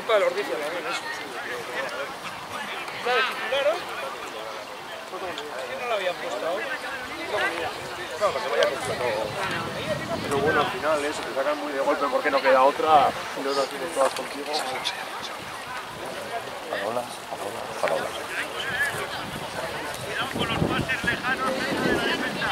culpa de los Ordicia también, eso. ¿La de titular hoy? ¿Quién no la habían puesto aún? No, que se vaya completo. Pero bueno, al final eso, te sacan muy de golpe porque no queda otra y no las tienes todas contigo. Farolas, farolas. Cuidado con los pases lejanos dentro de la defensa.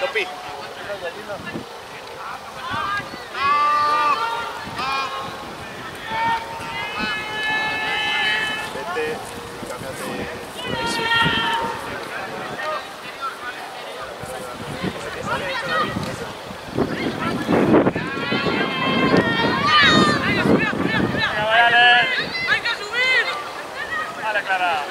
Topi. Vete, ¡Hay que subir! Vale, Clara.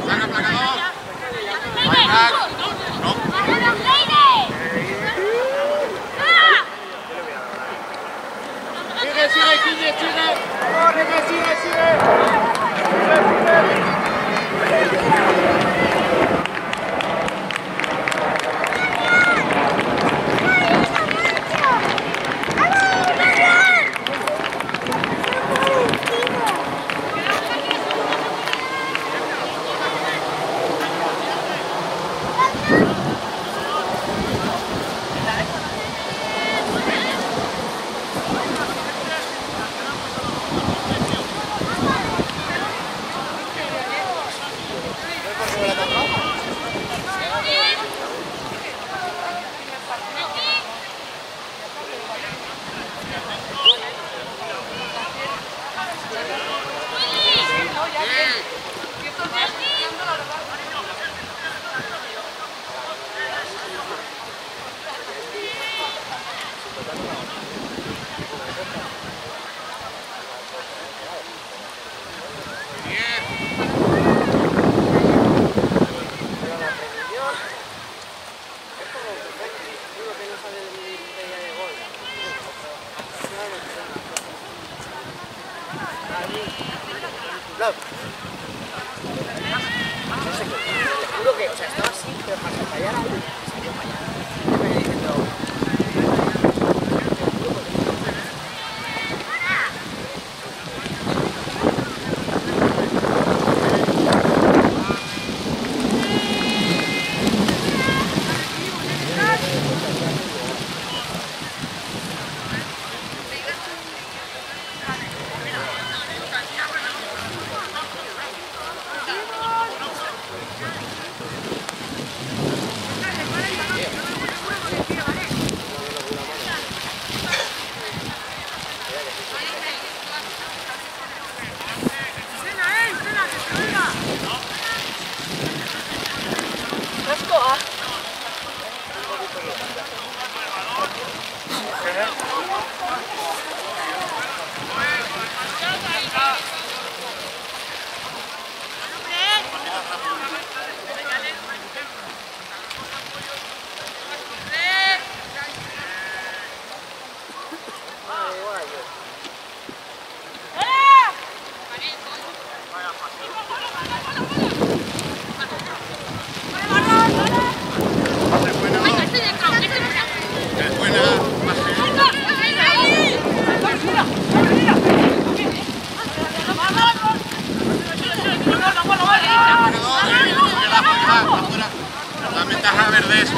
¡Saca placador! Juro que, o sea, estaba así, pero para fallar algo, salió fallar. Yo me diciendo... La ventaja verde es...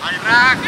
¡Al rack!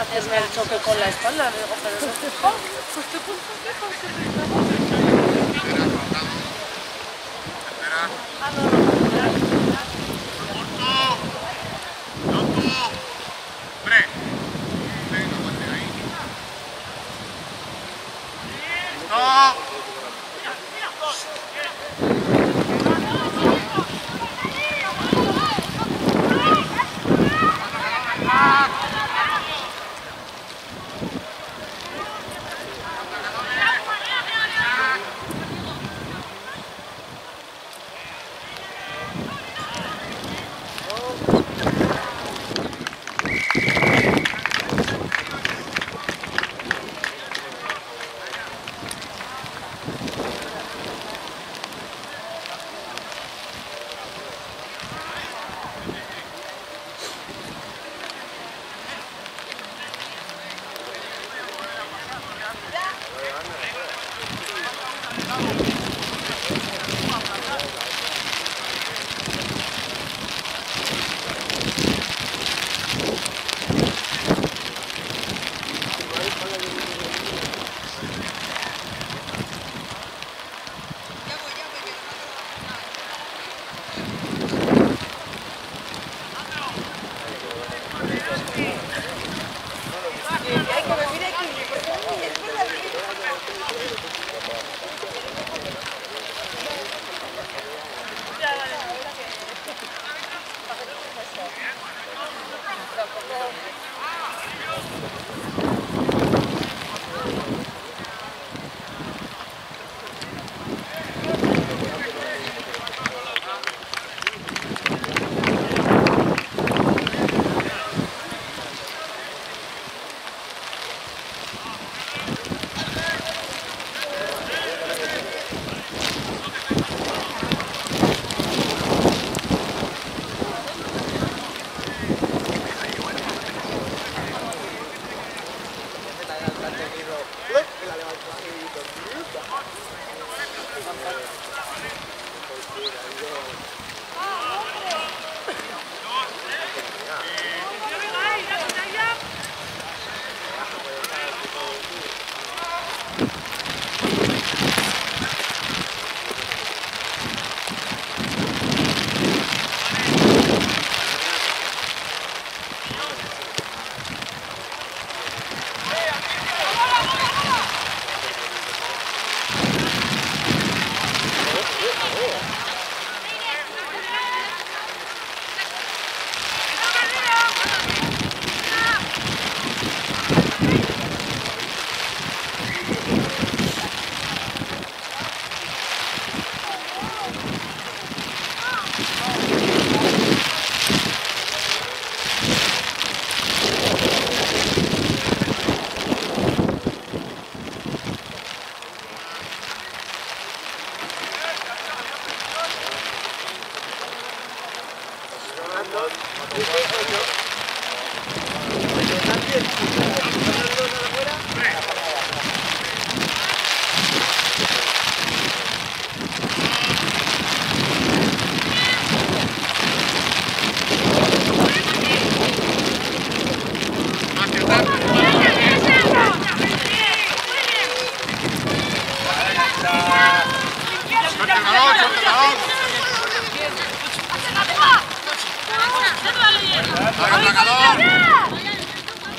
hacerme el choque con la espalda. Digo, pero no te pues te cuento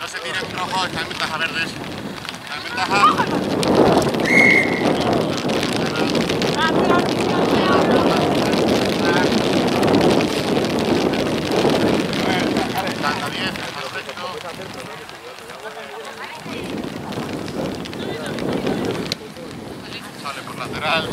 No se tiren rojos, está en ventaja verdes. Está en ventaja. Está bien, perfecto. Sale por lateral.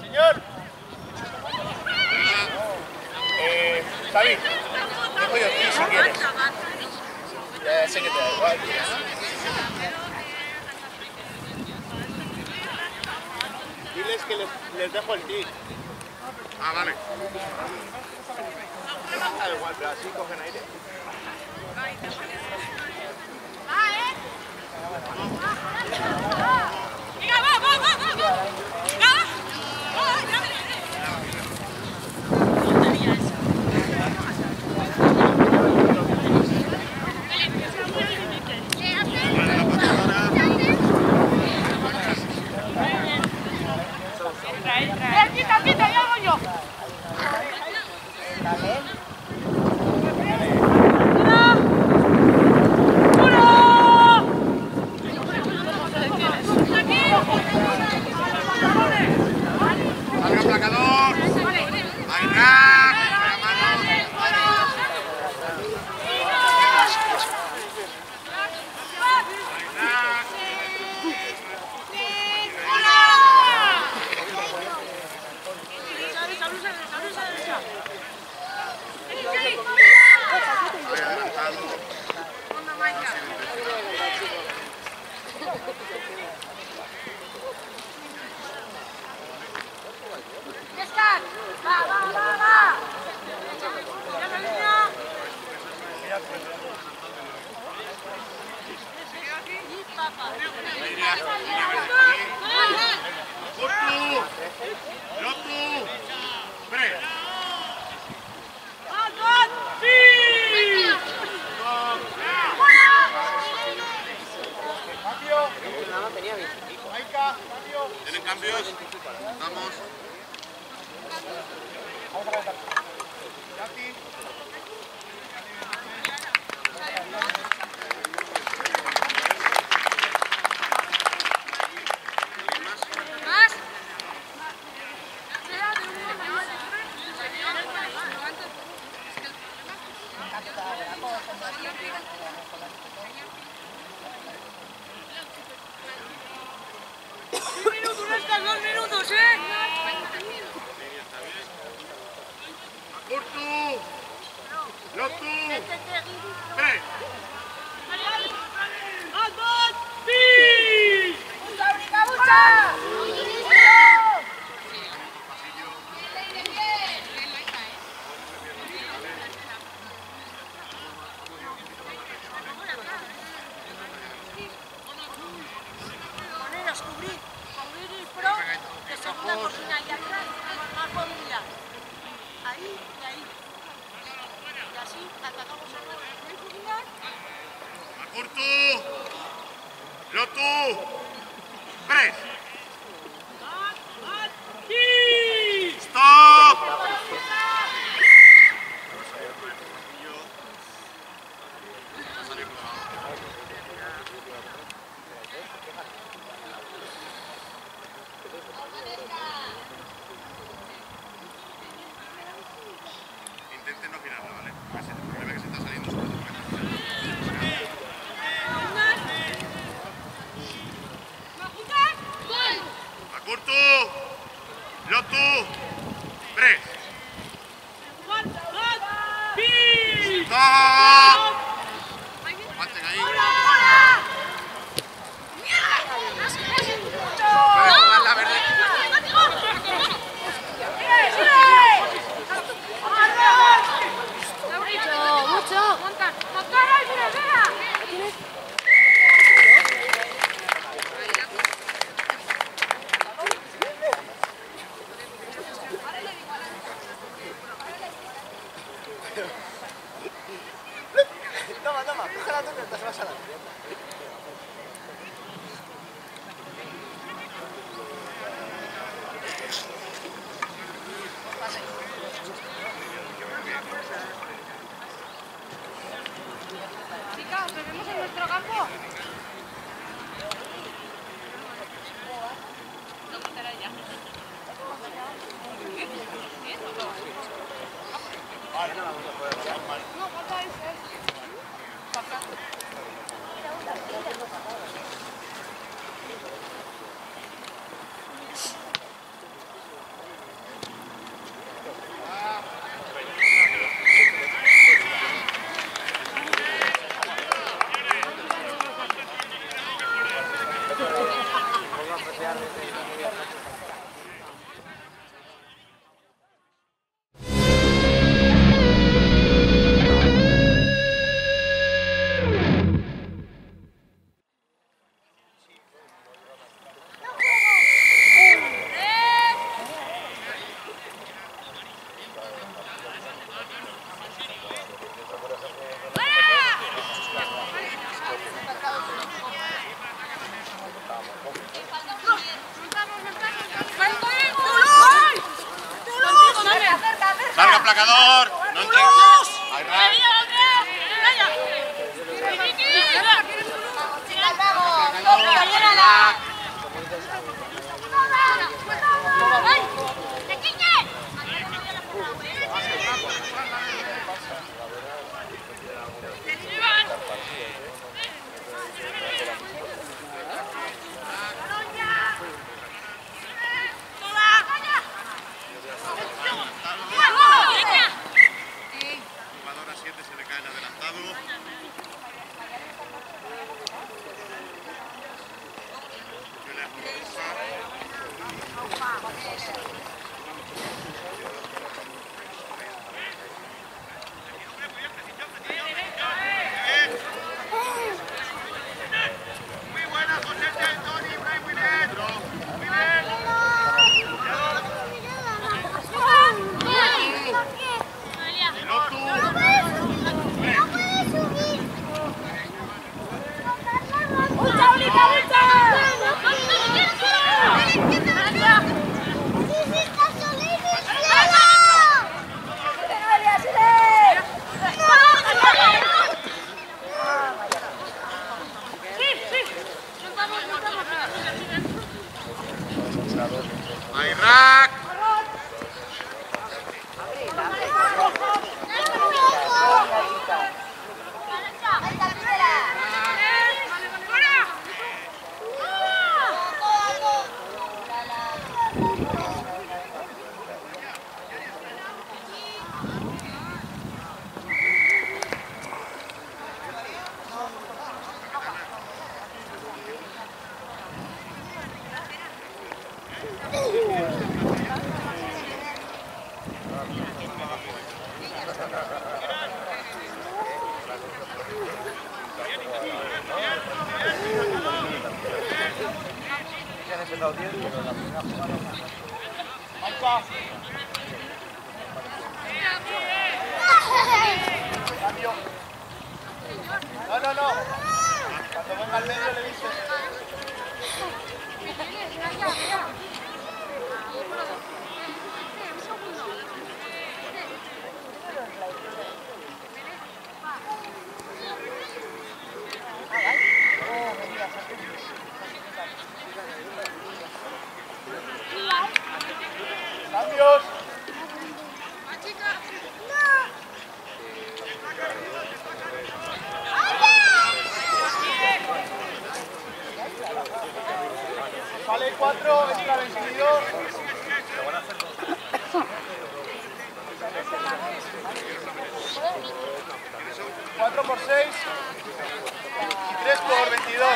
Señor. David, dejo yo aquí si quieres. Ya sé que te da igual. Diles que les dejo el tic. Ah, vale. Da igual, pero así cogen aire. Venga, va. Quita, ya hago yo. Salga placador. Bailar. Va. ¿Tienen cambios? Vamos. Dos minutos, Curtu. Lotu. 3. Cubrir el pro de segunda cocina y atrás más movilidad. Ahí y ahí. Y así atacamos a la cocina. Curtu. Lotu. 3. Stop. Intenten no girarla, ¿vale? Porque si el ve que se está saliendo, sobre todo a Curtu. Lotu. 3. Stop. Aguanten ahí. Puedes jugar la verde. Mucho. Montar y mira. Toma, cógela tú que te vas a dar. Chicas, ¿nos vemos en nuestro campo? Lo quitará ya. Vale, Larga placador, no entres. Ahí va. Jugador a 7 se le cae el adelantado. Muy buena, José Tony, muy bien. Muy bien. Ayrak. No. Cuando venga al medio le dices. ¡Cambios! Vale, 4, extra vencido. 4 por 6 y 3 por 22.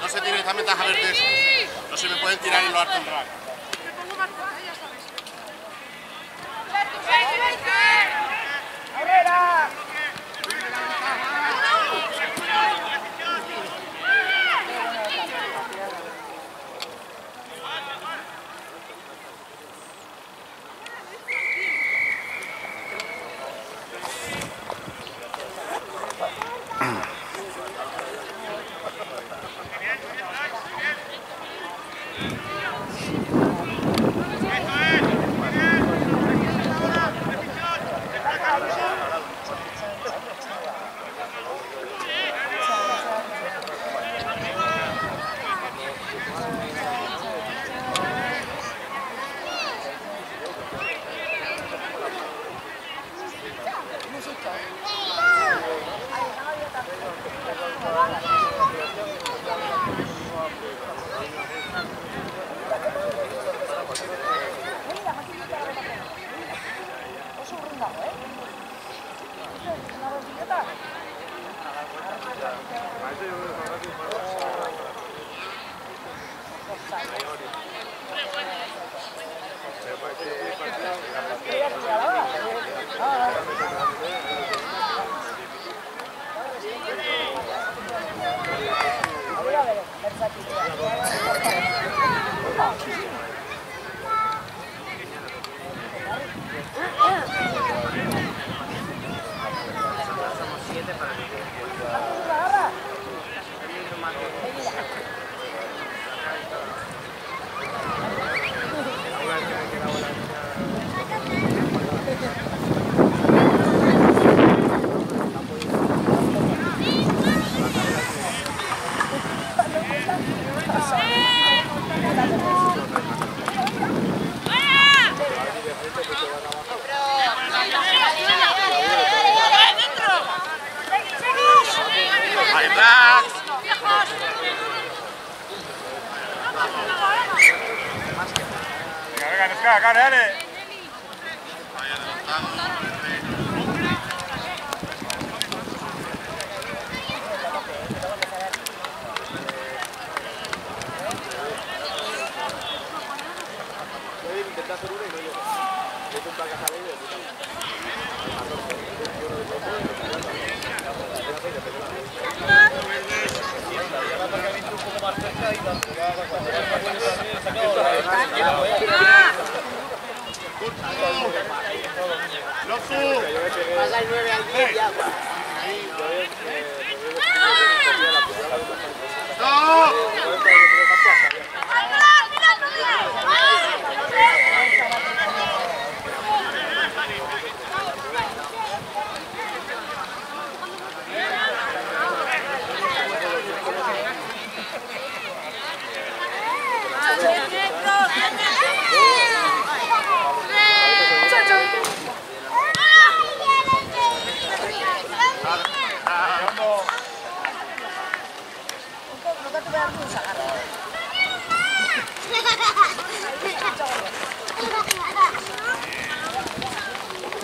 no se tiene esta ventaja verdes, no se me pueden tirar y lo harto entrar.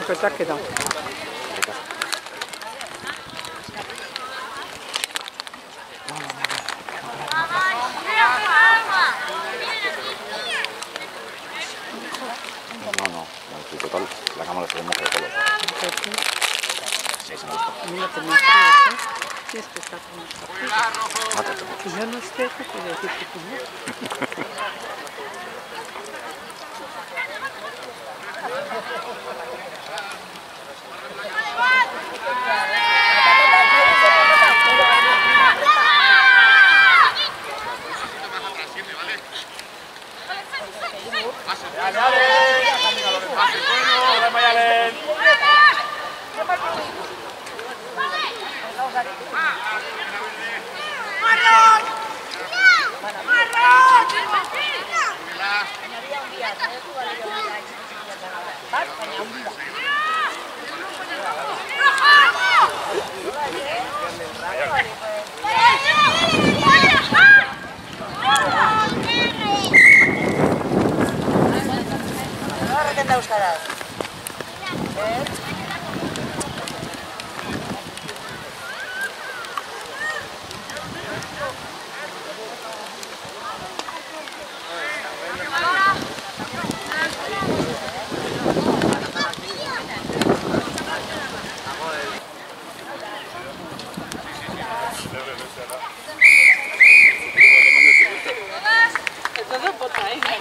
¿Qué te has quedado? No, en total la cámara se ve mejor de todo. Sí, se me gusta. Mira, te muestro eso. Sí, es que está como... Y yo no sé qué quiere decir que tú no. Jota, ¿eh?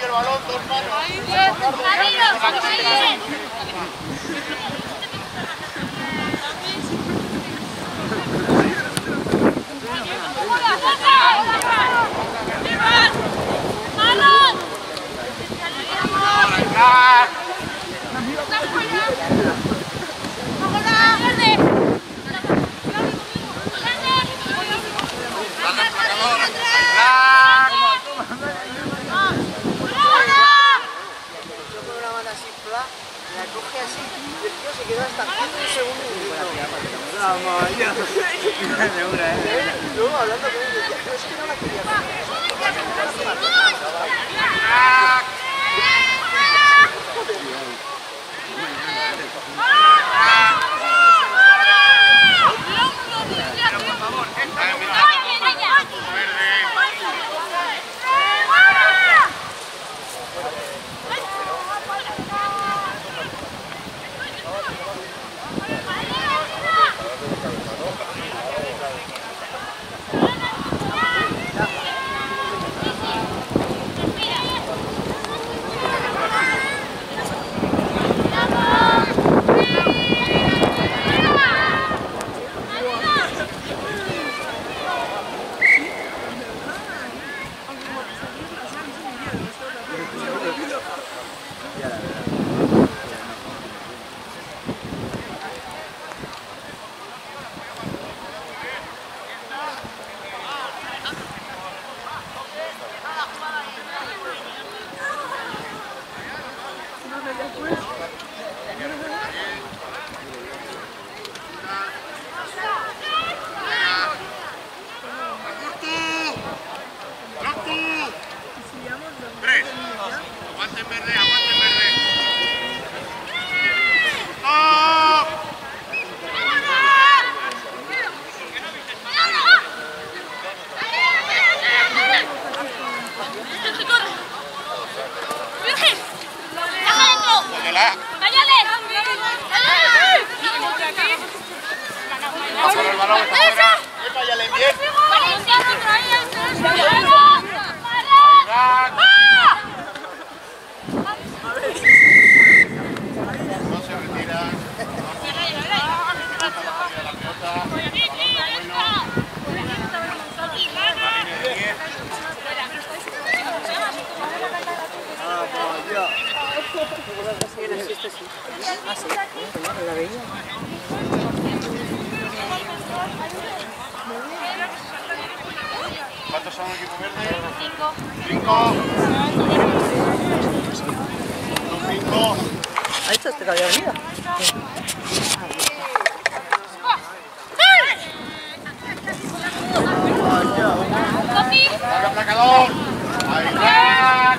el balón, dos manos. La coge así y el tío se quedó hasta 15 segundos y luego hablando con él decía, pero es que no la quería hacer. ¿Cuántos son el equipo verde? 5. 5. Ahí está, te cayó arriba. Saca placador. Ahí va.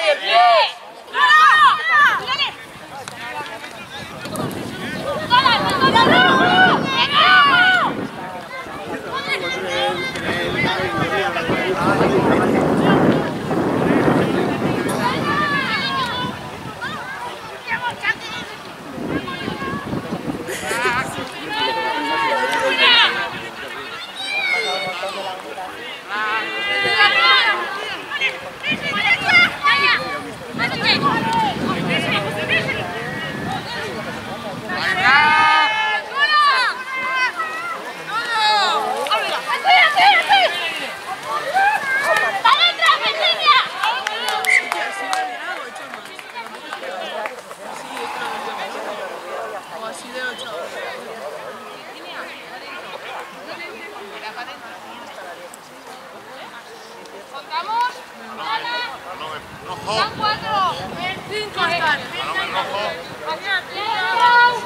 El pie. ¿Contamos? Rojo. Son 4. 5 están. Balón rojo.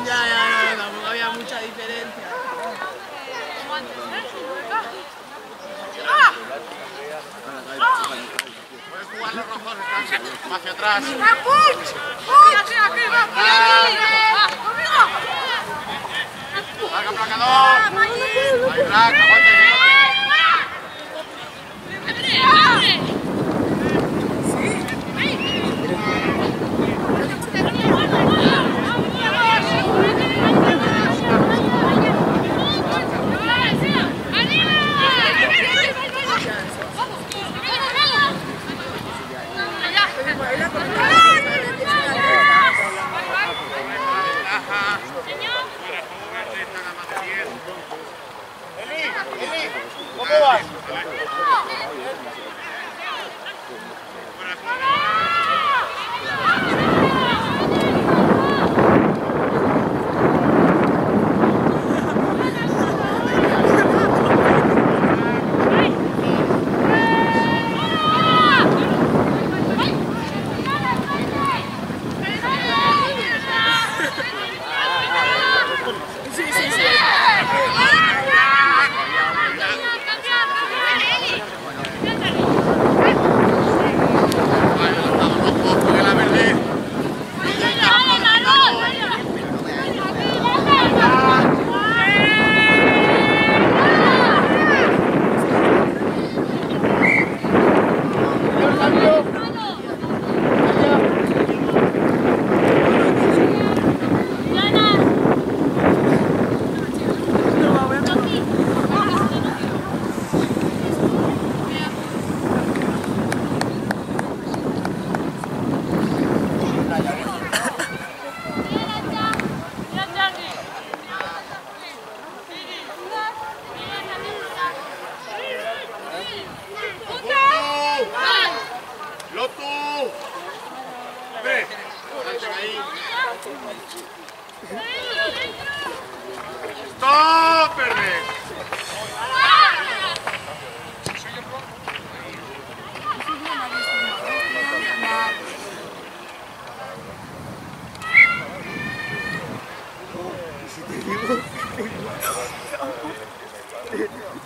Ya, tampoco había mucha diferencia. Puedes jugar los rojos, están hacia atrás. Larga placador. Ahí va, aguante. ¡Arriba! ¡Stop, verde!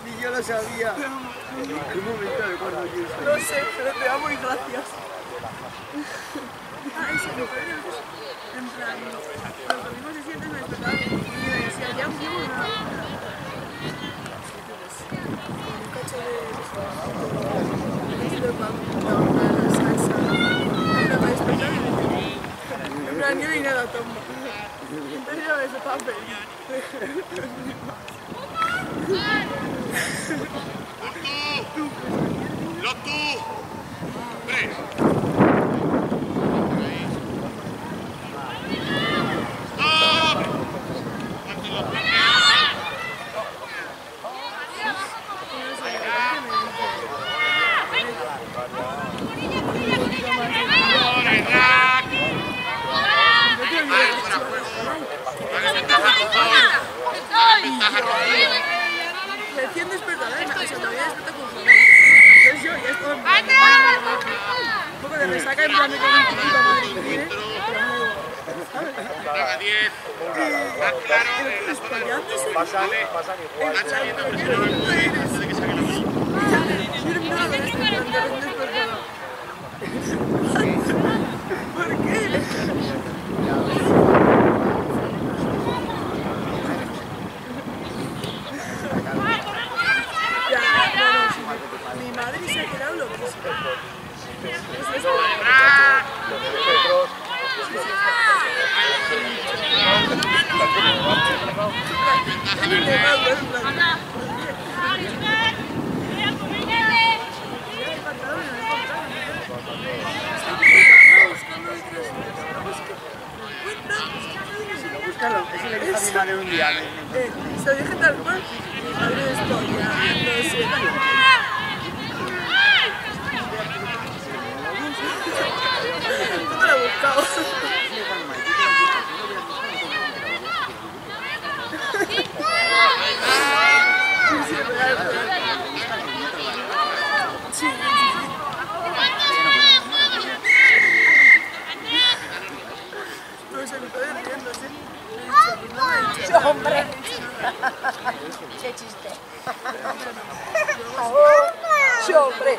Ni yo lo sabía. Un momento de cuando yo no sé, pero te amo y gracias. Ah, eso me parece. En plan, los domingos se sienten, me despertaba y me decía, ya un tiempo una. Un cacho de pan, una salsa. Una me despertaba y me decía, en plan, yo ni nada tomo. Entonces yo me despertaba feliz. ¡Lotu! ¡Tres! Recién despertada, o sea, todavía despierta con frío. Entonces yo ya estoy un poco de resaca, en plan de que mi puta madre quiere, pero no, ¿sabes? Venga, 10. Más claro, Despañándose. Pasan igual. En plan, ¿pero qué no eres? de que saque la mano. Miren nada de este plan de recién despertada. ¿Por qué? Mi madre se ha quedado loquísima. Búscalo, eso le dije a mi madre un día. Se lo dije tal cual, mi madre después ¿dónde la he buscado? Sí, no se me está riéndose. ¡Hombre! ¡Qué chiste! ¡Hombre!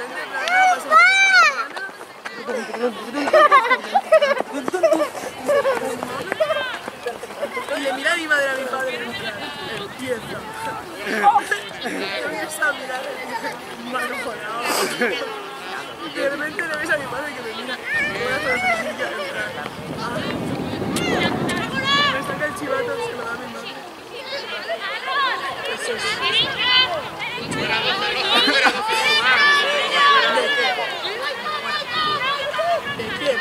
Oye, mira a mi madre, a mi padre, empieza. Empieza a mirar marujonado. Y de repente le ves a mi padre que me mira con una sonrisilla en plan. Me saca el chivato y se lo da a mi madre. Eso es. ¿De quién?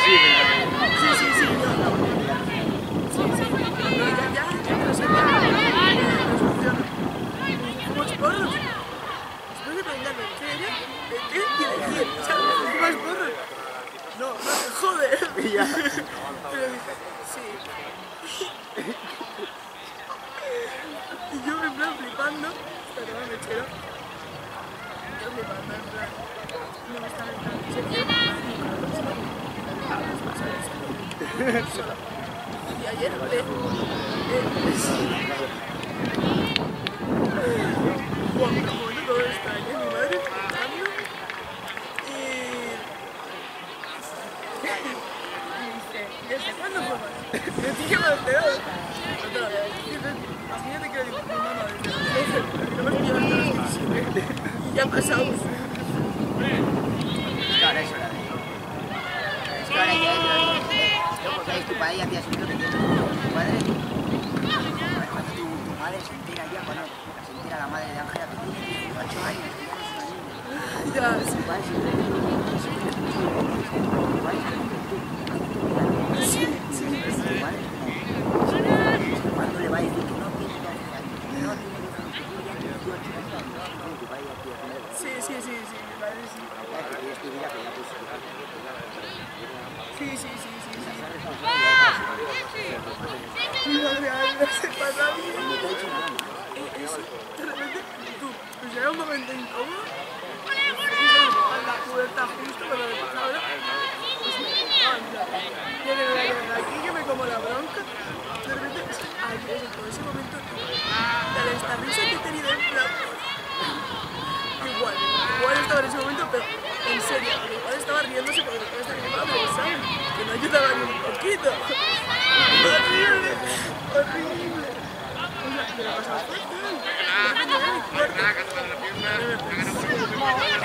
Sí, ya lo sé. ¿Fumas porros? Después de preguntarme qué eres, de qué y de quién, ¿sabes? ¿Fumas porros? No, no te jodes. Pero dice, sí. Y yo en plan flipando, hasta que me mechero. Yo flipando, en plan, no me estaba en plan, sola. Y ayer bueno, todo extraño, mi madre flipando. Y dice, ¿desde cuándo fumas? Me dije los dedos. Así ya te quiero decir, mi mamá, desde los 12, porque no me pillo hasta los 17. Y ya ha pasado. Es que ahora es hora de ir. Es que ahora ya es hora de ir. Porque ahí tu padre ya te ha subido que tienes tu padre. Cuando tu madre se entera ya, bueno, se entera la madre de Ángela que tiene 18 años, que ya no es una niña. Ya, Tu padre siempre le dice, tu padre siempre le dice, tu padre cuando le va a decir que no tiene 12 años, que no tiene 12 años, que ya tiene 18 años, tu padre ya quiere tener. sí, mi padre Sí. Madre, no se pasa bien. Eso, de repente, tú, pues llega un momento incómodo. La puerta justo cuando me pasa ahora. Pues me viene de aquí que me como la bronca. De repente, ay, eso, todo ese momento, la de esta risa que he tenido en plan. Igual estaba en ese momento, pero en serio, igual estaba riéndose porque estaba esta mi madre, ¿sabes? Que no ayudaba ni un poquito. Horrible. O sea, me lo pasaba fatal.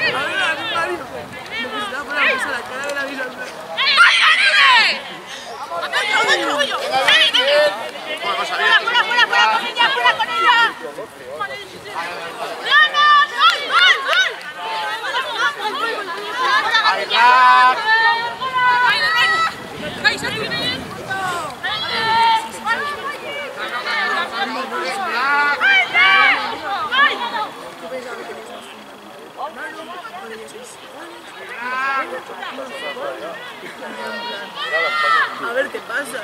A ver, Mario. Necesitaba poner la cara de la vida. ¡Fuera con ella! A ver qué pasa.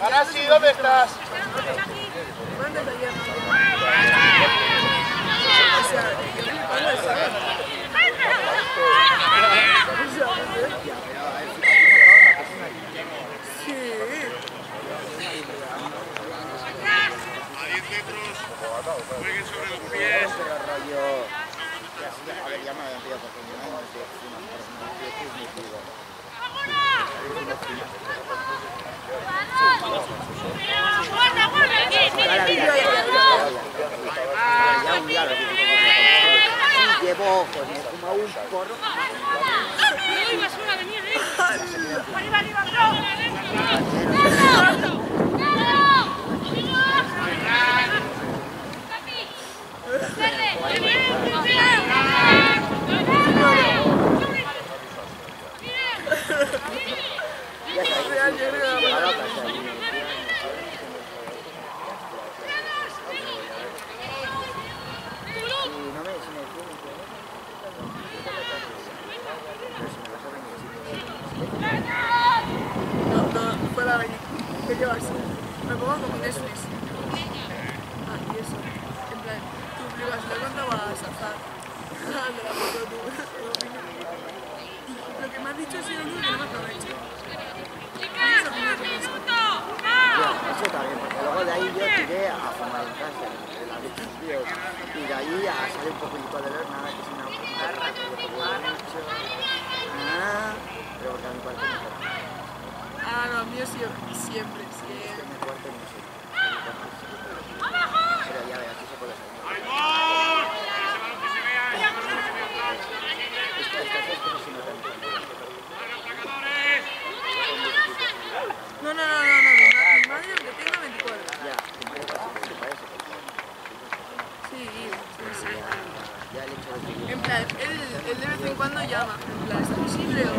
Ahora sí, ¿dónde estás? Jueguen sobre los pies. Llevo ojos, me fuma un porro. ¡Arriba, ¿Qué llevas? Me pongo como un Netflix. Ah, y eso. En plan, tú flipas, le contaba a Sazar. De la foto, tú. Lo que me has dicho ha sido lo que no me aprovecho. Eso también, porque luego de ahí yo tiré a fumar en casa, en la de tus tíos, y de ahí a salir un poquito de ver nada, que es una jarra, que lo fumaba mucho. Pero porque a mi parte me corta. Ah, no, a mí siempre. Me corta mucho. Pero ya veas, eso puede ser. No, mi madre aunque tenga 24. Ya, ¿te parece? Sí. Ya el hecho de que... En plan, él de vez en cuando llama. En plan, ¿está visible o...?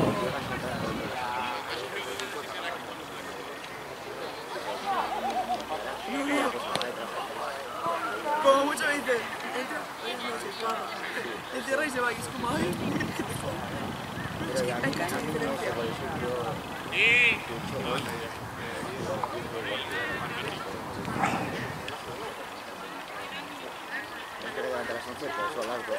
Como mucho me dice, entra, no se baja. Te cierra y se va y es como, ay, es que hay mucha diferencia. que levantar las 11, pues son las 12.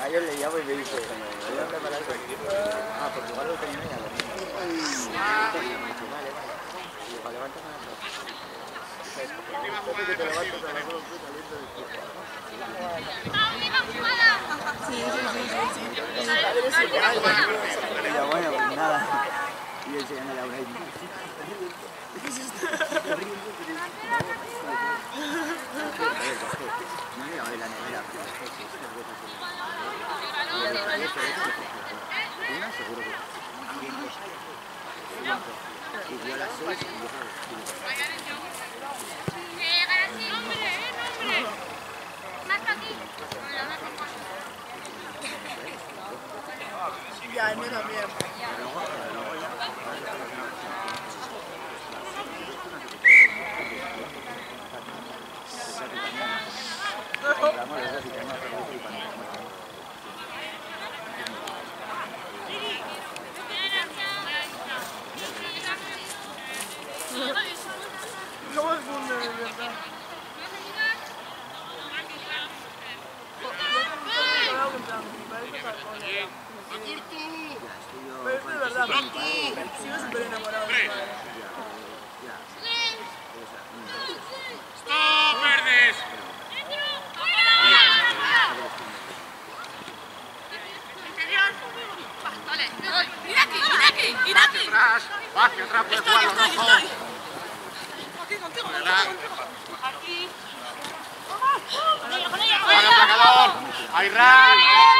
A ellos le llamo y me dice, ¿dónde para eso? Ah, porque igual lo terminé ya. Vale. Igual levantas a las 2. Que te levantas a las 2 saliendo del club. Sí, Pero bueno, pues nada. Y enseñándole a Unai. ¿Qué es esto? No me voy a la nevera. Una seguro que y yo a las 6 y yo Ya, el mío también. ¿Cómo es mundo de verdad? Pero es de verdad, sigo súper enamorado de mi padre. ¡Stop, verdes! Atrás, hacia atrás, puedes jugar los rojos. Aquí. ¡Para el atacador! ¡Ayran!